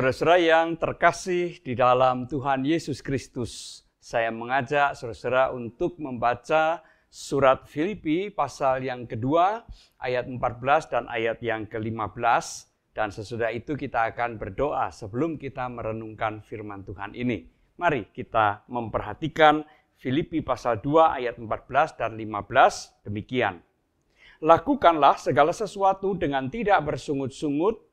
Saudara-saudara yang terkasih di dalam Tuhan Yesus Kristus, saya mengajak saudara-saudara untuk membaca surat Filipi pasal yang kedua, ayat 14 dan ayat yang ke-15. Dan sesudah itu kita akan berdoa sebelum kita merenungkan firman Tuhan ini. Mari kita memperhatikan Filipi pasal 2 ayat 14 dan 15 demikian. Lakukanlah segala sesuatu dengan tidak bersungut-sungut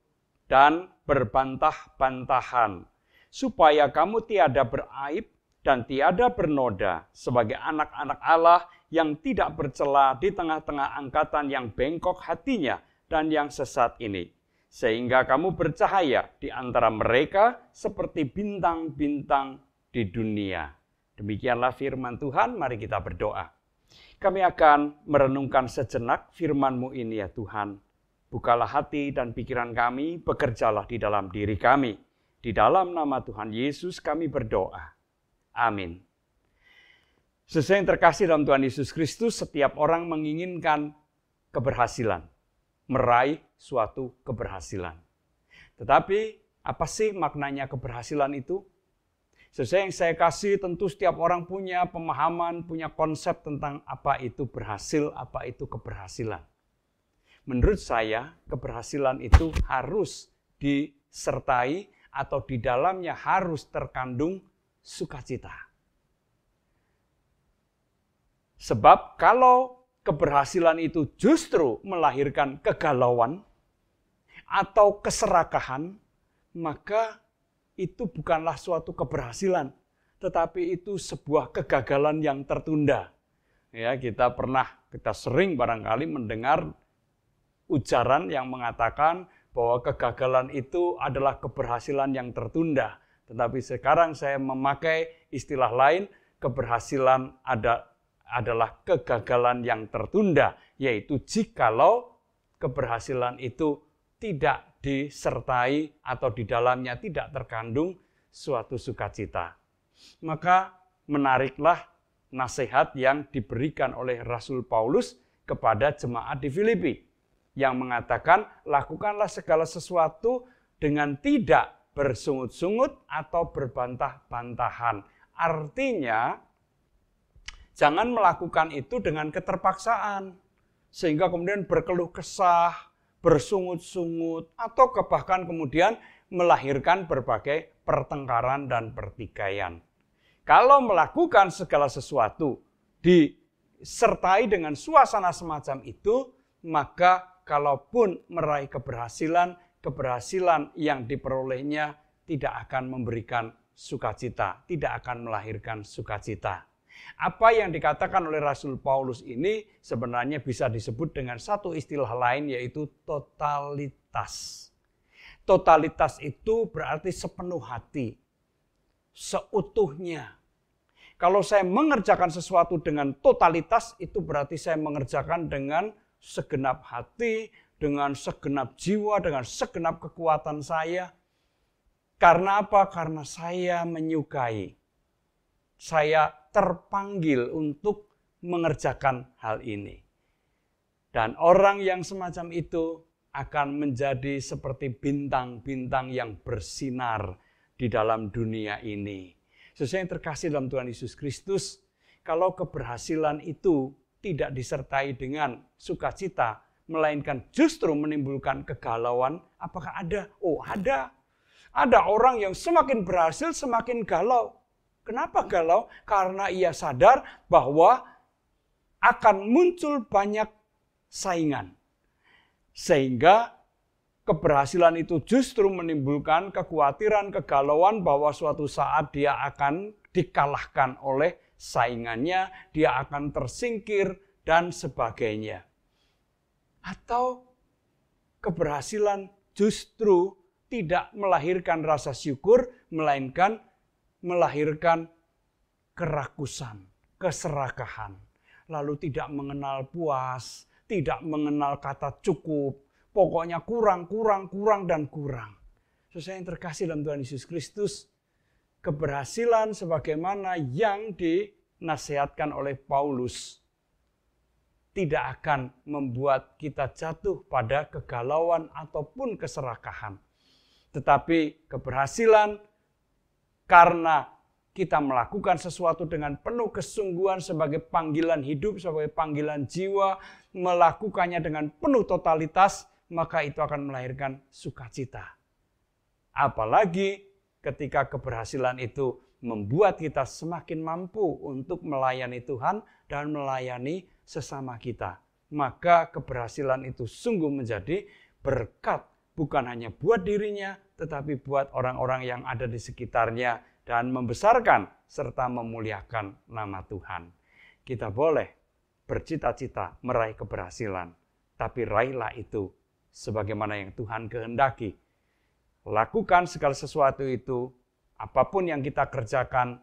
dan berbantah-bantahan, supaya kamu tiada beraib dan tiada bernoda sebagai anak-anak Allah yang tidak bercela di tengah-tengah angkatan yang bengkok hatinya dan yang sesat ini. Sehingga kamu bercahaya di antara mereka seperti bintang-bintang di dunia. Demikianlah firman Tuhan, mari kita berdoa. Kami akan merenungkan sejenak firman-Mu ini ya Tuhan. Bukalah hati dan pikiran kami, bekerjalah di dalam diri kami. Di dalam nama Tuhan Yesus kami berdoa. Amin. Sesuai yang terkasih dalam Tuhan Yesus Kristus, setiap orang menginginkan keberhasilan, meraih suatu keberhasilan. Tetapi apa sih maknanya keberhasilan itu? Sesuai yang saya kasih, tentu setiap orang punya pemahaman, punya konsep tentang apa itu berhasil, apa itu keberhasilan. Menurut saya, keberhasilan itu harus disertai atau di dalamnya harus terkandung sukacita. Sebab kalau keberhasilan itu justru melahirkan kegalauan atau keserakahan, maka itu bukanlah suatu keberhasilan, tetapi itu sebuah kegagalan yang tertunda. Ya, kita sering barangkali mendengar ujaran yang mengatakan bahwa kegagalan itu adalah keberhasilan yang tertunda. Tetapi sekarang saya memakai istilah lain, keberhasilan adalah kegagalan yang tertunda, yaitu jikalau keberhasilan itu tidak disertai atau di dalamnya tidak terkandung suatu sukacita. Maka menariklah nasihat yang diberikan oleh Rasul Paulus kepada jemaat di Filipi, yang mengatakan, lakukanlah segala sesuatu dengan tidak bersungut-sungut atau berbantah-bantahan. Artinya, jangan melakukan itu dengan keterpaksaan, sehingga kemudian berkeluh kesah, bersungut-sungut, atau bahkan kemudian melahirkan berbagai pertengkaran dan pertikaian. Kalau melakukan segala sesuatu disertai dengan suasana semacam itu, maka kalaupun meraih keberhasilan yang diperolehnya tidak akan memberikan sukacita, tidak akan melahirkan sukacita. Apa yang dikatakan oleh Rasul Paulus ini sebenarnya bisa disebut dengan satu istilah lain, yaitu totalitas. Totalitas itu berarti sepenuh hati, seutuhnya. Kalau saya mengerjakan sesuatu dengan totalitas, itu berarti saya mengerjakan dengan segenap hati, dengan segenap jiwa, dengan segenap kekuatan saya. Karena apa? Karena saya menyukai. Saya terpanggil untuk mengerjakan hal ini. Dan orang yang semacam itu akan menjadi seperti bintang-bintang yang bersinar di dalam dunia ini. Sesuai yang terkasih dalam Tuhan Yesus Kristus, kalau keberhasilan itu tidak disertai dengan sukacita, melainkan justru menimbulkan kegalauan. Apakah ada? Oh, ada. Ada orang yang semakin berhasil, semakin galau. Kenapa galau? Karena ia sadar bahwa akan muncul banyak saingan. Sehingga keberhasilan itu justru menimbulkan kekhawatiran, kegalauan bahwa suatu saat dia akan dikalahkan oleh saingannya, dia akan tersingkir, dan sebagainya. Atau keberhasilan justru tidak melahirkan rasa syukur, melainkan melahirkan kerakusan, keserakahan. Lalu tidak mengenal puas, tidak mengenal kata cukup, pokoknya kurang, dan kurang. Sesuai yang terkasih dalam Tuhan Yesus Kristus, keberhasilan sebagaimana yang dinasihatkan oleh Paulus tidak akan membuat kita jatuh pada kegalauan ataupun keserakahan. Tetapi keberhasilan karena kita melakukan sesuatu dengan penuh kesungguhan sebagai panggilan hidup, sebagai panggilan jiwa, melakukannya dengan penuh totalitas, maka itu akan melahirkan sukacita. Apalagi ketika keberhasilan itu membuat kita semakin mampu untuk melayani Tuhan dan melayani sesama kita. Maka keberhasilan itu sungguh menjadi berkat, bukan hanya buat dirinya, tetapi buat orang-orang yang ada di sekitarnya dan membesarkan serta memuliakan nama Tuhan. Kita boleh bercita-cita meraih keberhasilan, tapi raihlah itu sebagaimana yang Tuhan kehendaki. Lakukan segala sesuatu itu, apapun yang kita kerjakan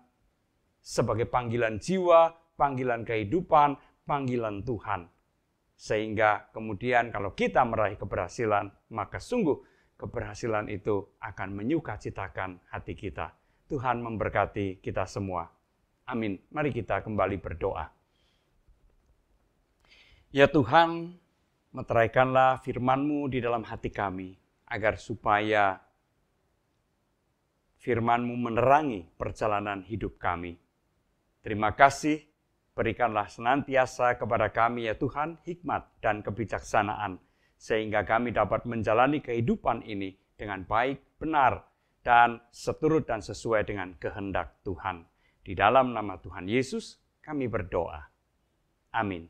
sebagai panggilan jiwa, panggilan kehidupan, panggilan Tuhan. Sehingga kemudian kalau kita meraih keberhasilan, maka sungguh keberhasilan itu akan menyukacitakan hati kita. Tuhan memberkati kita semua. Amin. Mari kita kembali berdoa. Ya Tuhan, meteraikanlah firman-Mu di dalam hati kami, agar supaya firman-Mu menerangi perjalanan hidup kami. Terima kasih, berikanlah senantiasa kepada kami ya Tuhan, hikmat dan kebijaksanaan, sehingga kami dapat menjalani kehidupan ini dengan baik, benar, dan seturut dan sesuai dengan kehendak Tuhan. Di dalam nama Tuhan Yesus kami berdoa. Amin.